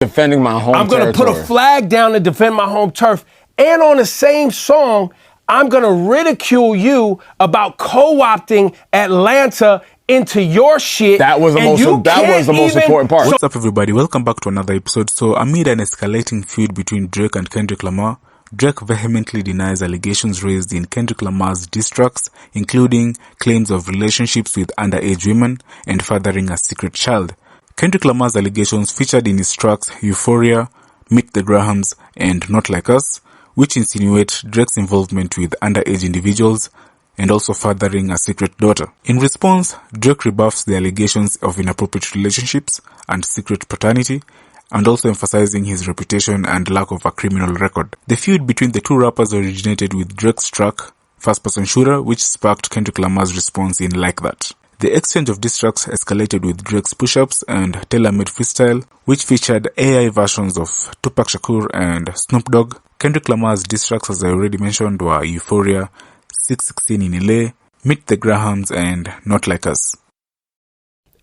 Defending my home I'm going to put a flag down to defend my home turf. And on the same song, I'm going to ridicule you about co-opting Atlanta into your shit. That was the most important part. What's up, everybody? Welcome back to another episode. So, amid an escalating feud between Drake and Kendrick Lamar, Drake vehemently denies allegations raised in Kendrick Lamar's diss tracks, including claims of relationships with underage women and fathering a secret child. Kendrick Lamar's allegations featured in his tracks Euphoria, Meet the Grahams, and Not Like Us, which insinuate Drake's involvement with underage individuals and also fathering a secret daughter. In response, Drake rebuffs the allegations of inappropriate relationships and secret paternity, and also emphasizing his reputation and lack of a criminal record. The feud between the two rappers originated with Drake's track, First Person Shooter, which sparked Kendrick Lamar's response in Like That. The exchange of diss tracks escalated with Drake's Push-Ups and Tailor-Made Freestyle, which featured AI versions of Tupac Shakur and Snoop Dogg. Kendrick Lamar's diss tracks, as I already mentioned, were Euphoria, 616 in LA, Meet the Grahams, and Not Like Us.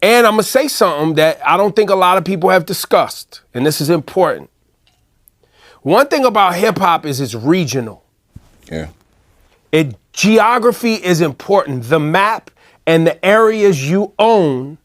And I'm going to say something that I don't think a lot of people have discussed, and this is important. One thing about hip-hop is it's regional. Yeah. Geography is important. The map and the areas you own,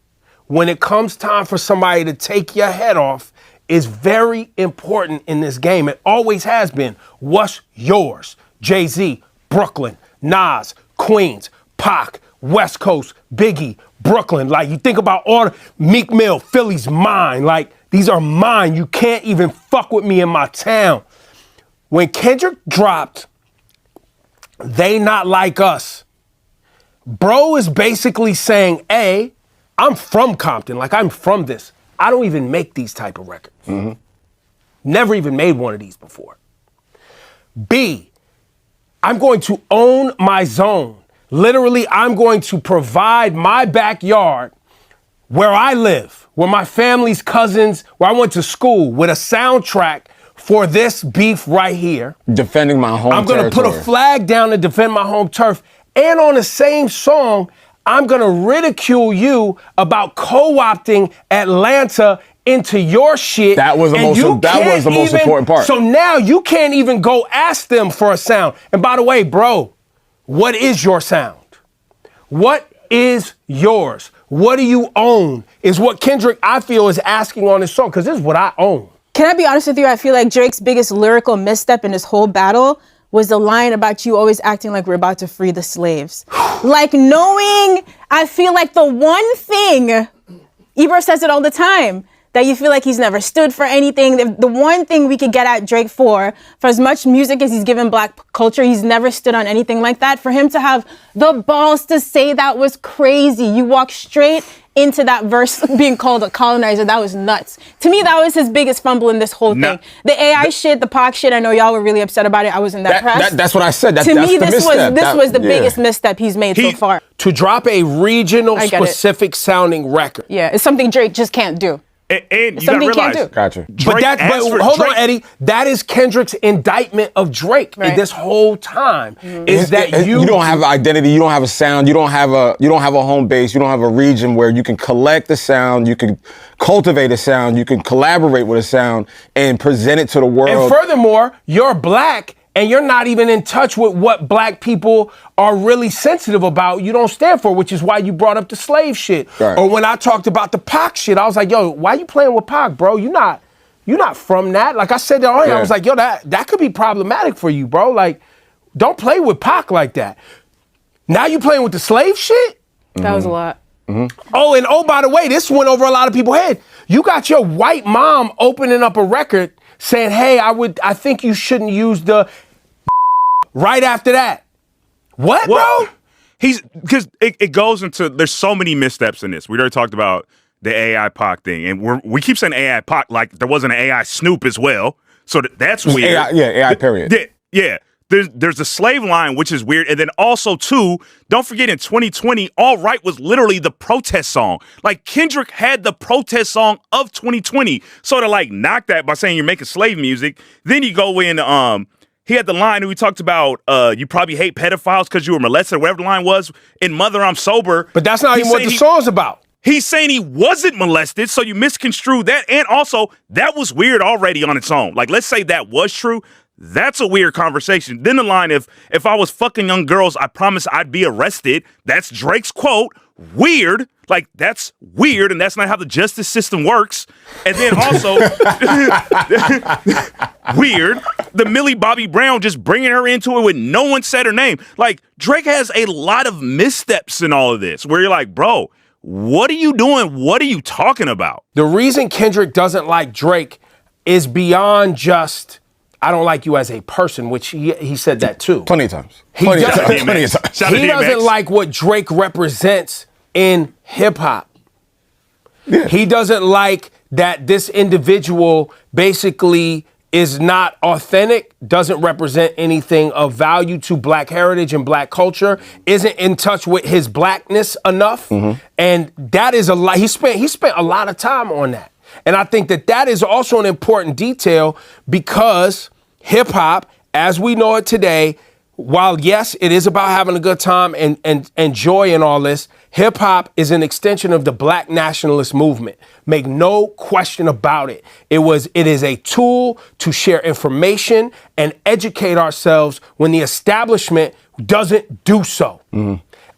when it comes time for somebody to take your head off, is very important in this game. It always has been. What's yours? Jay-Z, Brooklyn, Nas, Queens, Pac, West Coast, Biggie, Brooklyn. Like, you think about all the Meek Mill, Philly's mine. Like, these are mine. You can't even fuck with me in my town. When Kendrick dropped They Not Like Us, bro is basically saying, A, I'm from Compton. Like, I'm from this. I don't even make these type of records. Mm-hmm. Never even made one of these before. B, I'm going to own my zone. Literally, I'm going to provide my backyard where I live, where my family's cousins, where I went to school, with a soundtrack for this beef right here. Defending my home I'm going to put a flag down to defend my home turf. And on the same song, I'm going to ridicule you about co-opting Atlanta into your shit. That was the most important part. So now you can't even go ask them for a sound. And by the way, bro, what is your sound? What is yours? What do you own? Is what Kendrick, I feel, is asking on this song, because this is what I own. Can I be honest with you? I feel like Drake's biggest lyrical misstep in this whole battle was the line about you always acting like we're about to free the slaves. Like, knowing, I feel like the one thing, Ebro says it all the time, that you feel like he's never stood for anything. The one thing we could get at Drake for as much music as he's given black culture, he's never stood on anything like that. For him to have the balls to say that was crazy. You walk straight into that verse being called a colonizer. That was nuts. To me, that was his biggest fumble in this whole thing. The AI shit, the Pac shit, I know y'all were really upset about it. I wasn't that pressed. That's what I said. To me, this was the biggest misstep he's made so far. To drop a regional specific sounding record. Yeah, it's something Drake just can't do. And you gotta realize, gotcha. But hold on, Eddie. That is Kendrick's indictment of Drake this whole time. Is that you don't have an identity, you don't have a sound, you don't have a home base, you don't have a region where you can collect the sound, you can cultivate a sound, you can collaborate with a sound and present it to the world. And furthermore, you're black and you're not even in touch with what black people are really sensitive about. You don't stand for, which is why you brought up the slave shit. Right. Or when I talked about the Pac shit, I was like, yo, why you playing with Pac, bro? You're not from that. Like I said that earlier, I was like, yo, that could be problematic for you, bro. Like, don't play with Pac like that. Now you playing with the slave shit? That was a lot. Mm-hmm. Oh, by the way, this went over a lot of people's head. You got your white mom opening up a record saying, hey, I think you shouldn't use the right after that. What, bro? Because it goes into, there's so many missteps in this. We already talked about the AI Pac thing, and we keep saying AI Pac like there wasn't an AI Snoop as well. So that's weird. AI period. Yeah. There's the slave line, which is weird. And then also, too, don't forget in 2020, All Right was literally the protest song. Like, Kendrick had the protest song of 2020. So to, like, knock that by saying you're making slave music, then you go in, he had the line who we talked about, you probably hate pedophiles because you were molested, whatever the line was, in Mother, I'm Sober. But that's not even what the song's about. He's saying he wasn't molested, so you misconstrued that. And also, that was weird already on its own. Like, let's say that was true. That's a weird conversation. Then the line, if I was fucking young girls, I promise I'd be arrested. That's Drake's quote. Weird. Like, that's weird, and that's not how the justice system works. And then also, weird, the Millie Bobby Brown just bringing her into it with no one said her name. Like, Drake has a lot of missteps in all of this, where you're like, bro, what are you doing? What are you talking about? The reason Kendrick doesn't like Drake is beyond just, I don't like you as a person, which he said that too. Plenty of times. He Plenty of doesn't- times. Plenty of times. Shout out He to doesn't DMX. like what Drake represents in hip hop. Yeah. He doesn't like that this individual basically is not authentic, doesn't represent anything of value to black heritage and black culture, isn't in touch with his blackness enough. And that is a lot. He spent a lot of time on that. And I think that is also an important detail because hip hop, as we know it today, while yes, it is about having a good time and joy and all this, hip hop is an extension of the black nationalist movement. Make no question about it. It is a tool to share information and educate ourselves when the establishment doesn't do so.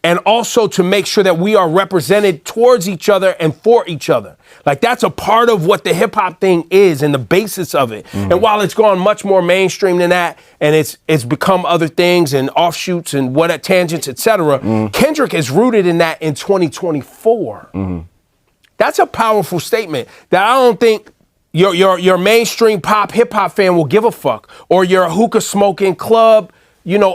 And also to make sure that we are represented towards each other and for each other. Like, that's a part of what the hip hop thing is and the basis of it. And while it's gone much more mainstream than that, and it's become other things and offshoots and what tangents, etc., Kendrick is rooted in that in 2024. That's a powerful statement that I don't think your mainstream pop hip hop fan will give a fuck, or your hookah smoking club,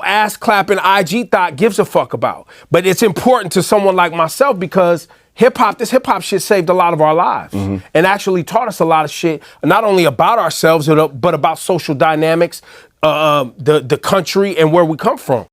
ass clapping IG thought gives a fuck about. But it's important to someone like myself because this hip hop shit saved a lot of our lives and actually taught us a lot of shit, not only about ourselves, but about social dynamics, the country and where we come from.